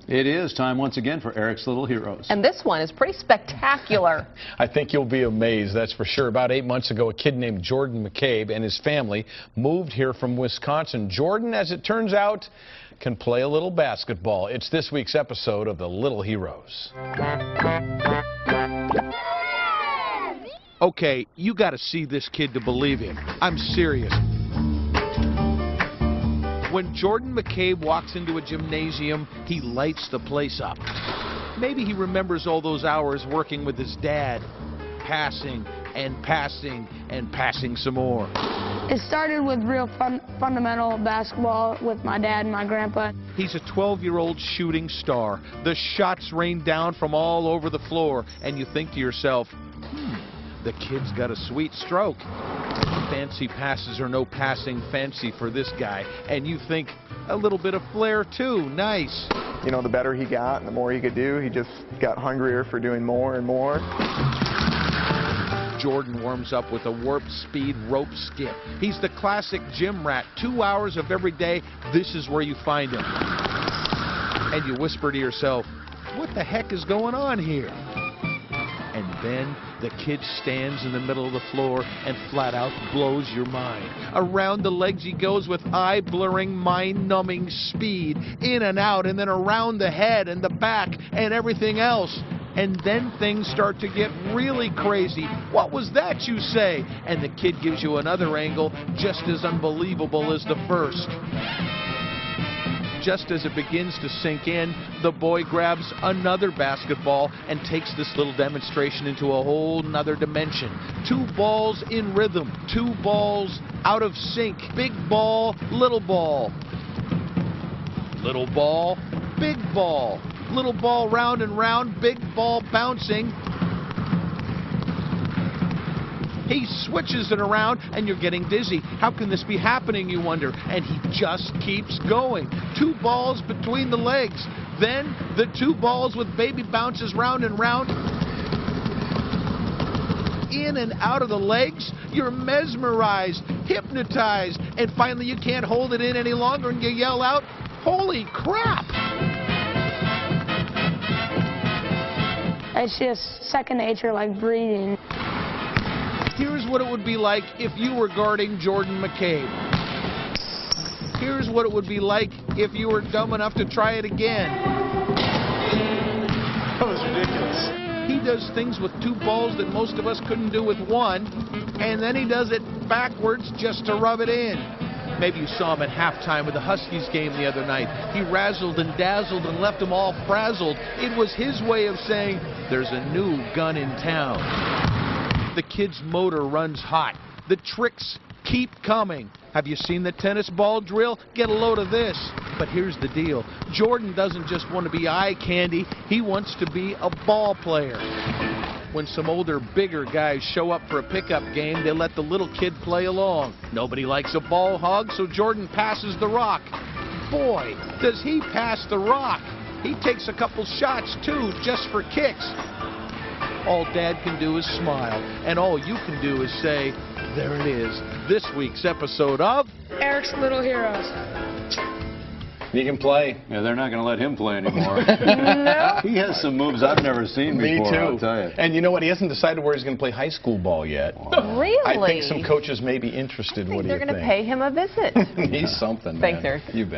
It is time once again for Eric's Little Heroes. And this one is pretty spectacular. I think you'll be amazed, that's for sure. About 8 months ago, a kid named Jordan McCabe and his family moved here from Wisconsin. Jordan, as it turns out, can play a little basketball. It's this week's episode of The Little Heroes. Okay, you got to see this kid to believe him. I'm serious. When Jordan McCabe walks into a gymnasium, he lights the place up. Maybe he remembers all those hours working with his dad, passing and passing and passing some more. It started with real fundamental basketball with my dad and my grandpa. He's a 12-year-old shooting star. The shots rain down from all over the floor, and you think to yourself, the kid's got a sweet stroke. Fancy passes or no passing fancy for this guy. And you think, a little bit of flair too, nice. You know, the better he got and the more he could do, he just got hungrier for doing more and more. Jordan warms up with a warp speed rope skip. He's the classic gym rat. 2 hours of every day, this is where you find him. And you whisper to yourself, what the heck is going on here? And then the kid stands in the middle of the floor and flat out blows your mind. Around the legs he goes with eye-blurring, mind-numbing speed, in and out, and then around the head and the back and everything else. And then things start to get really crazy. What was that, you say? And the kid gives you another angle just as unbelievable as the first. Just as it begins to sink in, the boy grabs another basketball and takes this little demonstration into a whole nother dimension. 2 balls in rhythm, 2 balls out of sync. Big ball, little ball. Little ball, big ball. Little ball round and round, big ball bouncing. He switches it around, and you're getting dizzy. How can this be happening, you wonder? And he just keeps going. 2 balls between the legs. Then the 2 balls with baby bounces round and round. In and out of the legs. You're mesmerized, hypnotized, and finally you can't hold it in any longer, and you yell out, "Holy crap!" It's just second nature, like breathing. Here's what it would be like if you were guarding Jordan McCabe. Here's what it would be like if you were dumb enough to try it again. That was ridiculous. He does things with 2 balls that most of us couldn't do with 1, and then he does it backwards just to rub it in. Maybe you saw him at halftime of the Huskies game the other night. He razzled and dazzled and left them all frazzled. It was his way of saying, there's a new gun in town. The kid's motor runs hot. The tricks keep coming. Have you seen the tennis ball drill? Get a load of this. But here's the deal. Jordan doesn't just want to be eye candy. He wants to be a ball player. When some older, bigger guys show up for a pickup game, they let the little kid play along. Nobody likes a ball hog, so Jordan passes the rock. Boy, does he pass the rock. He takes a couple shots, too, just for kicks. All Dad can do is smile, and all you can do is say, there it is, this week's episode of Eric's Little Heroes. He can play. Yeah, they're not going to let him play anymore. No. He has some moves I've never seen Me before, too. I'll tell you. And you know what? He hasn't decided where he's going to play high school ball yet. Really? I think some coaches may be interested. I think What do they're you going to think? pay him a visit. He's something, Thanks, man. Eric. You bet.